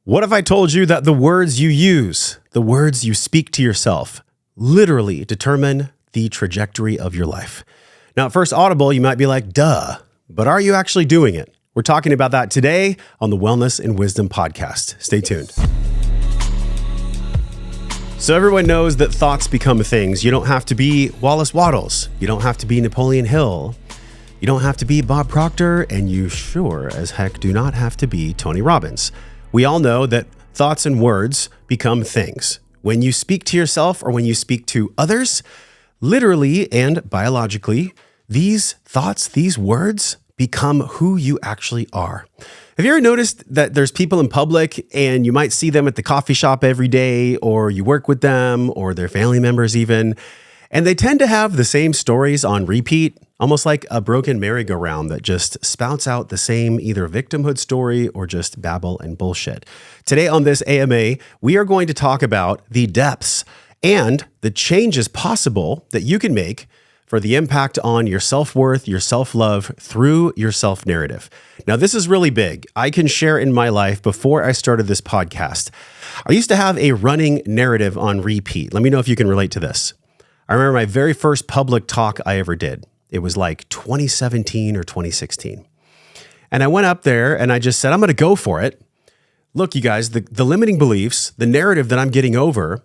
What if I told you that the words you use, the words you speak to yourself, literally determine the trajectory of your life? Now, at first audible, you might be like, duh, but are you actually doing it? We're talking about that today on the Wellness and Wisdom podcast. Stay tuned. So everyone knows that thoughts become things. You don't have to be Wallace Wattles. You don't have to be Napoleon Hill. You don't have to be Bob Proctor, and you sure as heck do not have to be Tony Robbins. We all know that thoughts and words become things. When you speak to yourself or when you speak to others, literally and biologically, these thoughts, these words become who you actually are. Have you ever noticed that there's people in public and you might see them at the coffee shop every day, or you work with them or their family members even, and they tend to have the same stories on repeat, almost like a broken merry-go-round that just spouts out the same either victimhood story or just babble and bullshit. Today on this AMA, we are going to talk about the depths and the changes possible that you can make for the impact on your self-worth, your self-love through your self-narrative. Now, this is really big. I can share in my life before I started this podcast. I used to have a running narrative on repeat. Let me know if you can relate to this. I remember my very first public talk I ever did. It was like 2017 or 2016. And I went up there and I just said, I'm going to go for it. Look, you guys, the limiting beliefs, the narrative that I'm getting over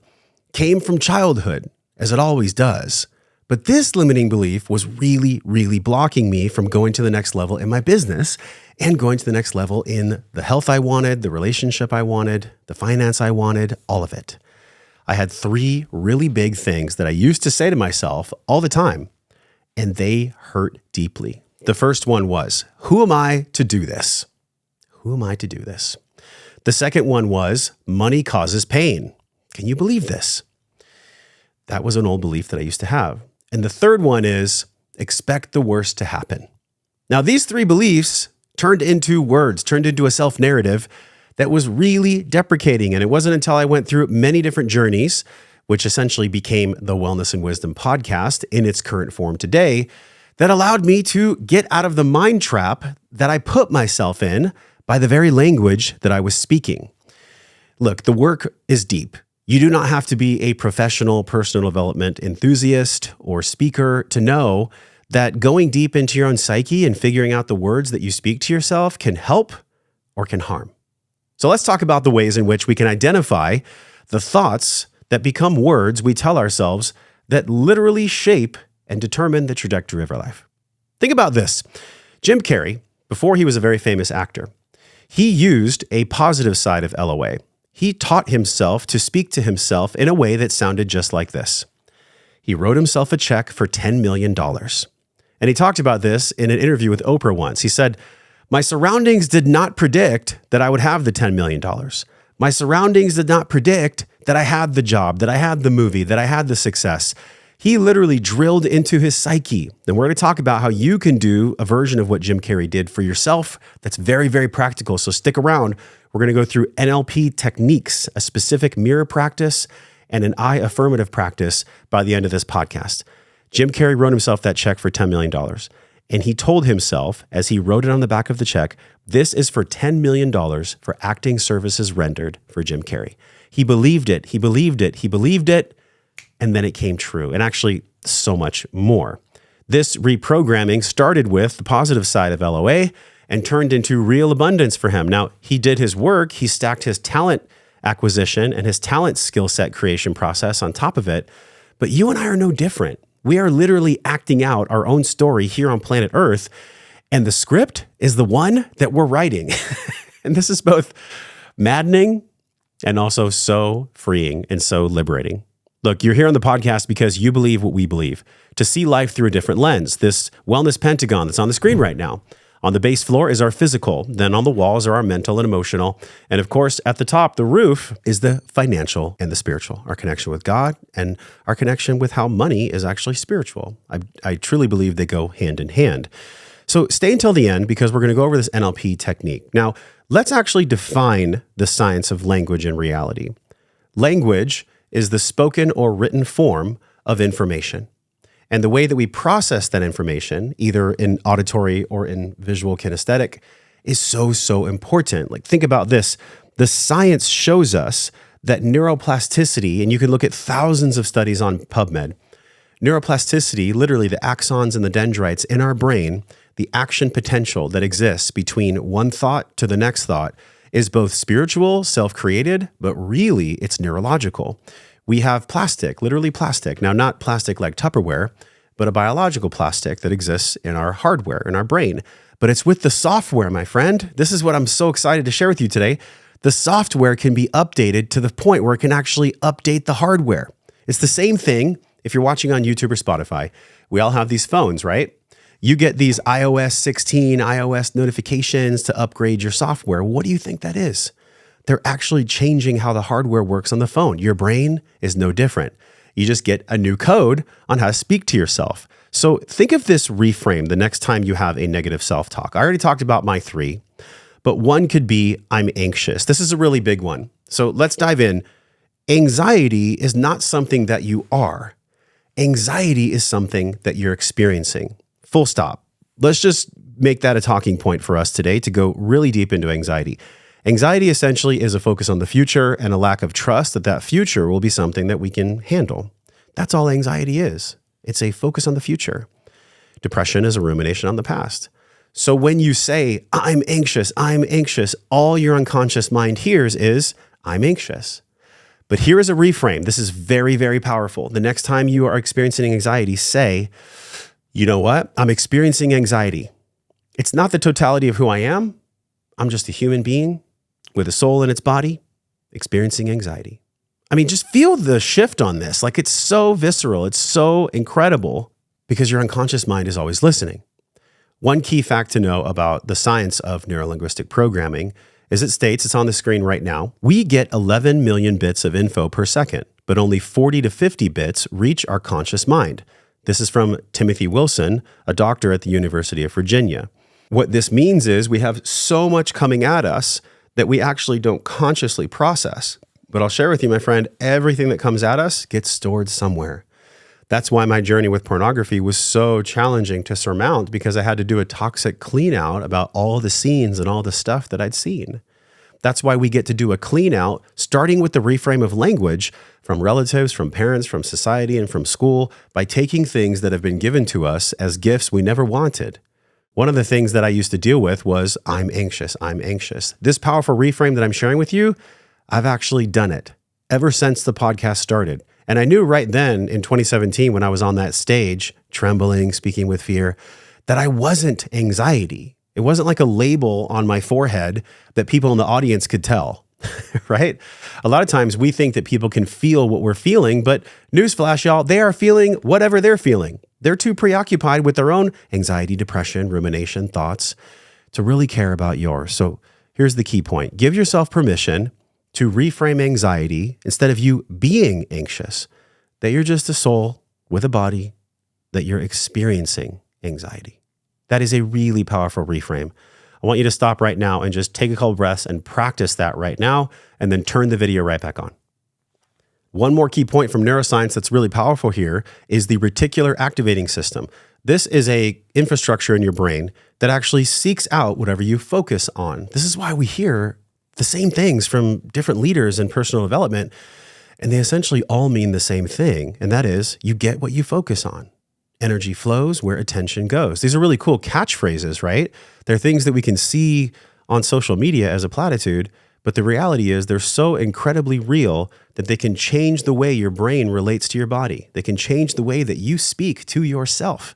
came from childhood, as it always does. But this limiting belief was really, really blocking me from going to the next level in my business and going to the next level in the health I wanted, the relationship I wanted, the finance I wanted, all of it. I had three really big things that I used to say to myself all the time, and they hurt deeply. The first one was, who am I to do this? Who am I to do this? The second one was, money causes pain. Can you believe this? That was an old belief that I used to have. And the third one is, expect the worst to happen. Now, these three beliefs turned into words, turned into a self-narrative that was really deprecating. And it wasn't until I went through many different journeys, which essentially became the Wellness and Wisdom podcast in its current form today, that allowed me to get out of the mind trap that I put myself in by the very language that I was speaking. Look, the work is deep. You do not have to be a professional personal development enthusiast or speaker to know that going deep into your own psyche and figuring out the words that you speak to yourself can help or can harm. So let's talk about the ways in which we can identify the thoughts that become words we tell ourselves that literally shape and determine the trajectory of our life. Think about this. Jim Carrey, before he was a very famous actor, he used a positive side of LOA. He taught himself to speak to himself in a way that sounded just like this. He wrote himself a check for $10 million. And he talked about this in an interview with Oprah once. He said, "My surroundings did not predict that I would have the $10 million. My surroundings did not predict that I had the job, that I had the movie, that I had the success." He literally drilled into his psyche. And we're going to talk about how you can do a version of what Jim Carrey did for yourself that's very, very practical. So stick around. We're going to go through NLP techniques, a specific mirror practice, and an I affirmative practice by the end of this podcast. Jim Carrey wrote himself that check for $10 million. And he told himself, as he wrote it on the back of the check, this is for $10 million for acting services rendered for Jim Carrey. He believed it. He believed it. He believed it. And then it came true. And actually, so much more. This reprogramming started with the positive side of LOA and turned into real abundance for him. Now, he did his work. He stacked his talent acquisition and his talent skill set creation process on top of it. But you and I are no different. We are literally acting out our own story here on planet Earth. And the script is the one that we're writing. And this is both maddening and also so freeing and so liberating. Look, you're here on the podcast because you believe what we believe, to see life through a different lens. This wellness pentagon that's on the screen right now. On the base floor is our physical. Then on the walls are our mental and emotional. And of course, at the top, the roof, is the financial and the spiritual, our connection with God and our connection with how money is actually spiritual. I truly believe they go hand in hand. So stay until the end because we're going to go over this NLP technique. Now, let's actually define the science of language and reality. Language is the spoken or written form of information. And the way that we process that information, either in auditory or in visual kinesthetic, is so important. Like, think about this. The science shows us that neuroplasticity, and you can look at thousands of studies on PubMed, neuroplasticity, literally the axons and the dendrites in our brain, the action potential that exists between one thought to the next thought is both spiritual, self-created, but really it's neurological. We have plastic, literally plastic. Now, not plastic like Tupperware, but a biological plastic that exists in our hardware, in our brain. But it's with the software, my friend. This is what I'm so excited to share with you today. The software can be updated to the point where it can actually update the hardware. It's the same thing if you're watching on YouTube or Spotify. We all have these phones, right? You get these iOS 16, iOS notifications to upgrade your software. What do you think that is? They're actually changing how the hardware works on the phone. Your brain is no different. You just get a new code on how to speak to yourself. So think of this reframe the next time you have a negative self-talk. I already talked about my 3, but one could be, I'm anxious. This is a really big one. So let's dive in. Anxiety is not something that you are. Anxiety is something that you're experiencing. Full stop. Let's just make that a talking point for us today to go really deep into anxiety. Anxiety essentially is a focus on the future and a lack of trust that that future will be something that we can handle. That's all anxiety is. It's a focus on the future. Depression is a rumination on the past. So when you say, I'm anxious, all your unconscious mind hears is, I'm anxious. But here is a reframe. This is very, very powerful. The next time you are experiencing anxiety, say, you know what? I'm experiencing anxiety. It's not the totality of who I am. I'm just a human being with a soul in its body experiencing anxiety. I mean, just feel the shift on this. Like, it's so visceral. It's so incredible because your unconscious mind is always listening. One key fact to know about the science of neurolinguistic programming is it states, it's on the screen right now, we get 11 million bits of info per second, but only 40 to 50 bits reach our conscious mind. This is from Timothy Wilson, a doctor at the University of Virginia. What this means is we have so much coming at us that we actually don't consciously process. But I'll share with you, my friend, everything that comes at us gets stored somewhere. That's why my journey with pornography was so challenging to surmount, because I had to do a toxic clean out about all the scenes and all the stuff that I'd seen. That's why we get to do a clean out, starting with the reframe of language from relatives, from parents, from society, and from school, by taking things that have been given to us as gifts we never wanted. One of the things that I used to deal with was, I'm anxious. This powerful reframe that I'm sharing with you, I've actually done it ever since the podcast started. And I knew right then in 2017, when I was on that stage, trembling, speaking with fear, that I wasn't anxiety. It wasn't like a label on my forehead that people in the audience could tell, right? A lot of times we think that people can feel what we're feeling, but newsflash, y'all, they are feeling whatever they're feeling. They're too preoccupied with their own anxiety, depression, rumination, thoughts to really care about yours. So here's the key point. Give yourself permission to reframe anxiety instead of you being anxious, that you're just a soul with a body, that you're experiencing anxiety. That is a really powerful reframe. I want you to stop right now and just take a couple breaths and practice that right now, and then turn the video right back on. One more key point from neuroscience that's really powerful here is the Reticular Activating System. This is a infrastructure in your brain that actually seeks out whatever you focus on. This is why we hear the same things from different leaders in personal development, and they essentially all mean the same thing, and that is you get what you focus on. Energy flows where attention goes. These are really cool catchphrases, right? They're things that we can see on social media as a platitude, but the reality is they're so incredibly real that they can change the way your brain relates to your body. They can change the way that you speak to yourself.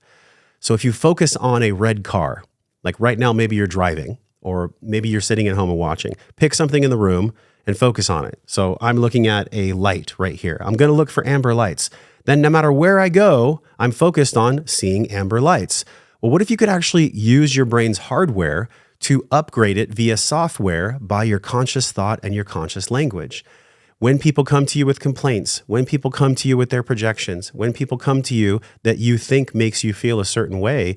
So if you focus on a red car, like right now, maybe you're driving, or maybe you're sitting at home and watching, pick something in the room and focus on it. So I'm looking at a light right here. I'm going to look for amber lights. Then no matter where I go, I'm focused on seeing amber lights. Well, what if you could actually use your brain's hardware to upgrade it via software by your conscious thought and your conscious language? When people come to you with complaints, when people come to you with their projections, when people come to you that you think makes you feel a certain way,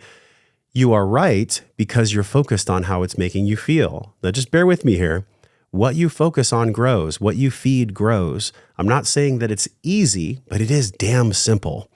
you are right because you're focused on how it's making you feel. Now, just bear with me here. What you focus on grows. What you feed grows. I'm not saying that it's easy, but it is damn simple.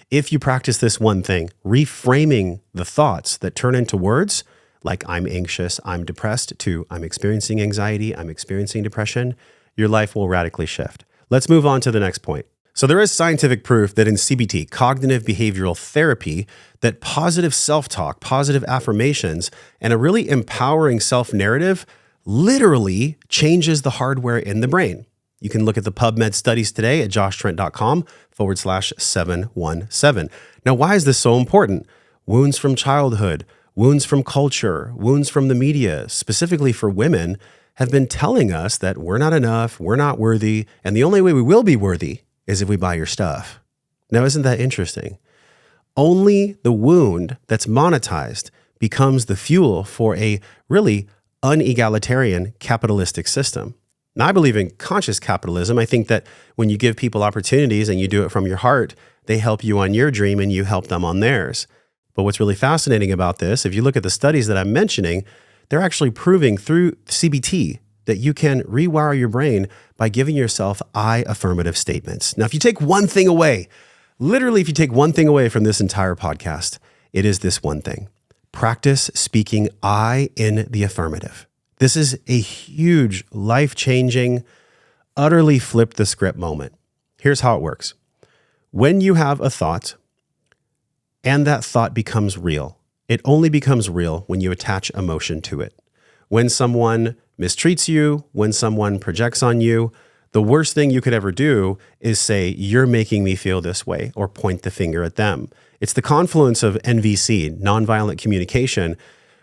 If you practice this one thing, reframing the thoughts that turn into words, like I'm anxious, I'm depressed, to I'm experiencing anxiety, I'm experiencing depression, your life will radically shift. Let's move on to the next point. So there is scientific proof that in CBT, cognitive behavioral therapy, that positive self-talk, positive affirmations, and a really empowering self-narrative literally changes the hardware in the brain. You can look at the PubMed studies today at joshtrent.com/717. Now, why is this so important? Wounds from childhood, wounds from culture, wounds from the media, specifically for women, have been telling us that we're not enough, we're not worthy, and the only way we will be worthy is if we buy your stuff. Now, isn't that interesting? Only the wound that's monetized becomes the fuel for a really unegalitarian capitalistic system. Now, I believe in conscious capitalism. I think that when you give people opportunities and you do it from your heart, they help you on your dream and you help them on theirs. But what's really fascinating about this, if you look at the studies that I'm mentioning, they're actually proving through CBT that you can rewire your brain by giving yourself I affirmative statements. Now, if you take one thing away, literally, if you take one thing away from this entire podcast, it is this one thing. Practice speaking I in the affirmative. This is a huge, life-changing, utterly flip the script moment. Here's how it works. When you have a thought and that thought becomes real, it only becomes real when you attach emotion to it. When someone mistreats you, when someone projects on you, the worst thing you could ever do is say, you're making me feel this way, or point the finger at them. It's the confluence of NVC, nonviolent communication,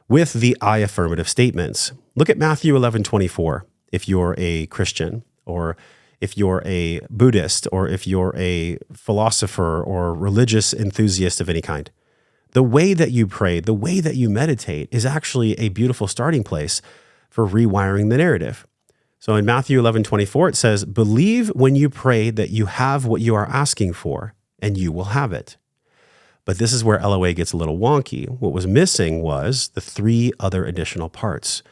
with the I affirmative statements. Look at Matthew 11:24, if you're a Christian, or if you're a Buddhist, or if you're a philosopher or religious enthusiast of any kind. The way that you pray, the way that you meditate is actually a beautiful starting place for rewiring the narrative. So in Matthew 11:24, it says, believe when you pray that you have what you are asking for, and you will have it. But this is where LOA gets a little wonky. What was missing was the three other additional parts.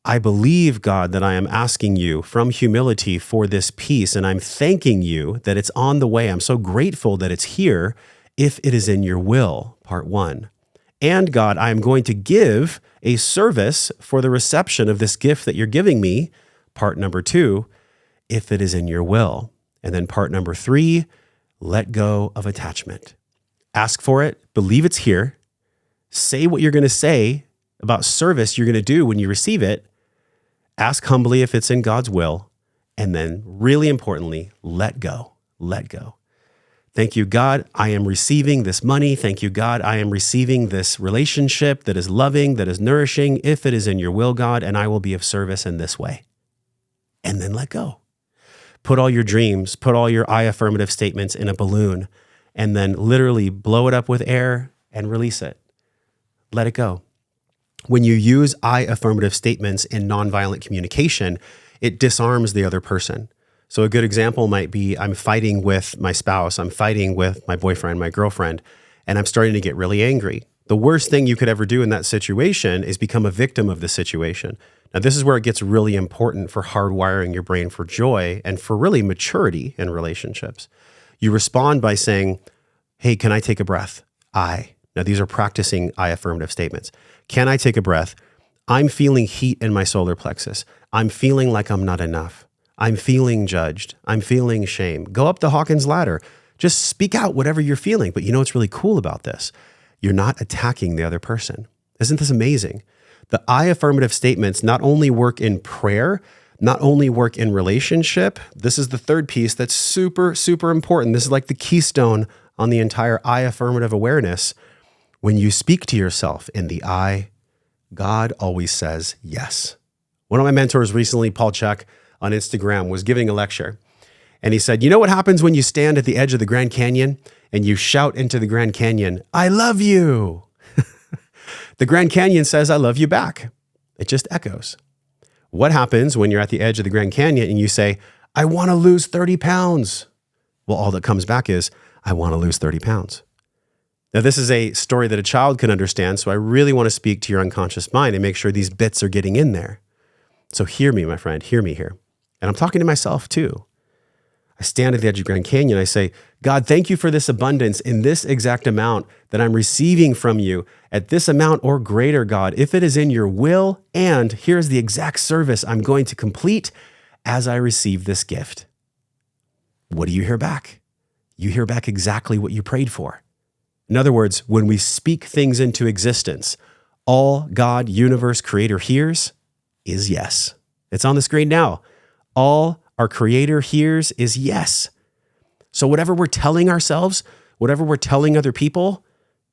I believe, God, that I am asking you from humility for this peace, and I'm thanking you that it's on the way. I'm so grateful that it's here if it is in your will, part one. And God, I am going to give a service for the reception of this gift that you're giving me, part number two, if it is in your will. And then part number three, let go of attachment. Ask for it, believe it's here, say what you're going to say about service you're going to do when you receive it, ask humbly if it's in God's will, and then really importantly, let go, let go. Thank you, God, I am receiving this money. Thank you, God, I am receiving this relationship that is loving, that is nourishing, if it is in your will, God, and I will be of service in this way. And then let go. Put all your dreams, put all your I affirmative statements in a balloon, and then literally blow it up with air and release it. Let it go. When you use I affirmative statements in nonviolent communication, it disarms the other person. So a good example might be I'm fighting with my spouse, I'm fighting with my boyfriend, my girlfriend, and I'm starting to get really angry. The worst thing you could ever do in that situation is become a victim of the situation. Now, this is where it gets really important for hardwiring your brain for joy and for really maturity in relationships. You respond by saying, hey, can I take a breath? Now, these are practicing I affirmative statements. Can I take a breath? I'm feeling heat in my solar plexus. I'm feeling like I'm not enough. I'm feeling judged. I'm feeling shame. Go up the Hawkins ladder. Just speak out whatever you're feeling. But you know what's really cool about this? You're not attacking the other person. Isn't this amazing? The I affirmative statements not only work in prayer, not only work in relationship. This is the third piece that's super, super important. This is like the keystone on the entire I affirmative awareness. When you speak to yourself in the I, God always says yes. One of my mentors recently, Paul Chuck, on Instagram, was giving a lecture. And he said, you know what happens when you stand at the edge of the Grand Canyon and you shout into the Grand Canyon, I love you. The Grand Canyon says, I love you back. It just echoes. What happens when you're at the edge of the Grand Canyon and you say, I want to lose 30 pounds? Well, all that comes back is, I want to lose 30 pounds. Now, this is a story that a child can understand, so I really want to speak to your unconscious mind and make sure these bits are getting in there. So hear me, my friend, hear me here. And I'm talking to myself too. I stand at the edge of Grand Canyon. I say, God, thank you for this abundance in this exact amount that I'm receiving from you at this amount or greater, God, if it is in your will. And here's the exact service I'm going to complete as I receive this gift. What do you hear back? You hear back exactly what you prayed for. In other words, when we speak things into existence, all God, universe, creator hears is yes. It's on the screen now. All our creator hears is yes. So whatever we're telling ourselves, whatever we're telling other people,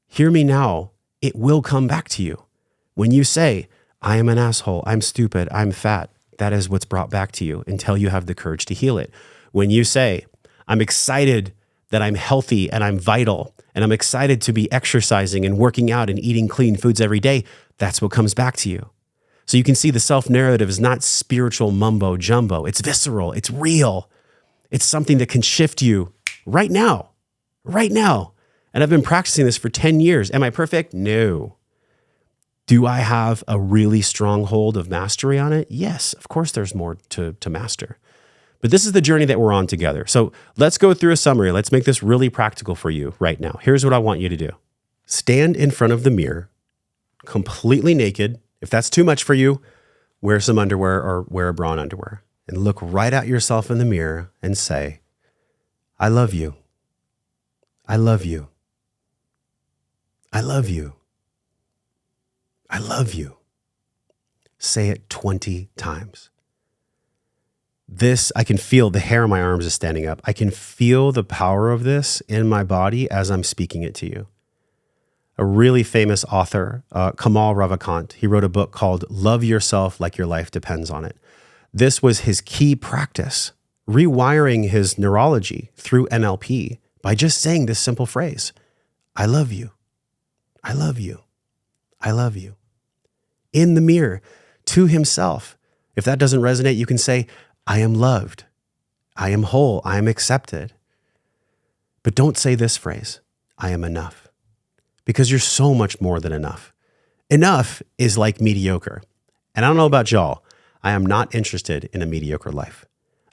hear me now, it will come back to you. When you say, I am an asshole, I'm stupid, I'm fat, that is what's brought back to you until you have the courage to heal it. When you say, I'm excited that I'm healthy and I'm vital, and I'm excited to be exercising and working out and eating clean foods every day, that's what comes back to you. So you can see the self-narrative is not spiritual mumbo jumbo. It's visceral. It's real. It's something that can shift you right now. And I've been practicing this for 10 years. Am I perfect? No. Do I have a really strong hold of mastery on it? Yes, of course there's more to master. But this is the journey that we're on together. So let's go through a summary. Let's make this really practical for you right now. Here's what I want you to do. Stand in front of the mirror, completely naked. If that's too much for you, wear some underwear or wear a bra and underwear. And look right at yourself in the mirror and say, I love you. I love you. I love you. I love you. Say it 20 times. This, I can feel the hair on my arms is standing up. I can feel the power of this in my body as I'm speaking it to you. A really famous author, Kamal Ravikant, he wrote a book called Love Yourself Like Your Life Depends on It. This was his key practice, rewiring his neurology through NLP by just saying this simple phrase, I love you. I love you. I love you. In the mirror to himself. If that doesn't resonate, you can say, I am loved. I am whole. I am accepted. But don't say this phrase, I am enough. Because you're so much more than enough. Enough is like mediocre. And I don't know about y'all, I am not interested in a mediocre life.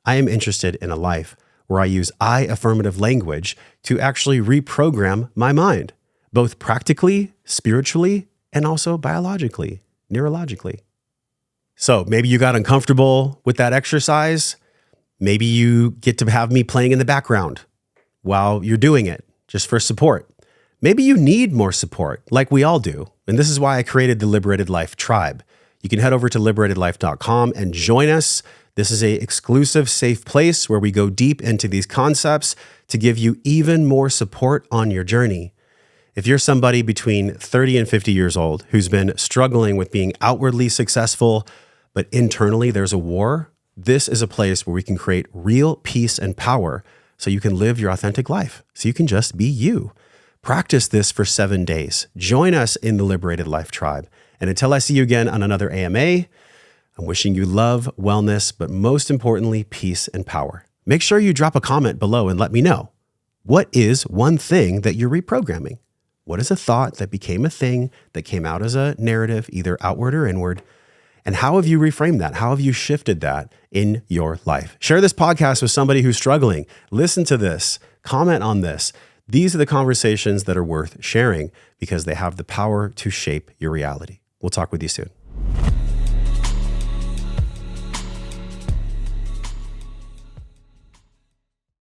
I am interested in a life where I use affirmative language to actually reprogram my mind, both practically, spiritually, and also biologically, neurologically. So maybe you got uncomfortable with that exercise. Maybe you get to have me playing in the background while you're doing it, just for support. Maybe you need more support, like we all do. And this is why I created the Liberated Life Tribe. You can head over to liberatedlife.com and join us. This is an exclusive, safe place where we go deep into these concepts to give you even more support on your journey. If you're somebody between 30 and 50 years old who's been struggling with being outwardly successful, but internally there's a war, this is a place where we can create real peace and power so you can live your authentic life, so you can just be you. Practice this for 7 days. Join us in the Liberated Life Tribe. And until I see you again on another AMA, I'm wishing you love, wellness, but most importantly, peace and power. Make sure you drop a comment below and let me know. What is one thing that you're reprogramming? What is a thought that became a thing that came out as a narrative, either outward or inward? And how have you reframed that? How have you shifted that in your life? Share this podcast with somebody who's struggling. Listen to this. Comment on this. These are the conversations that are worth sharing because they have the power to shape your reality. We'll talk with you soon.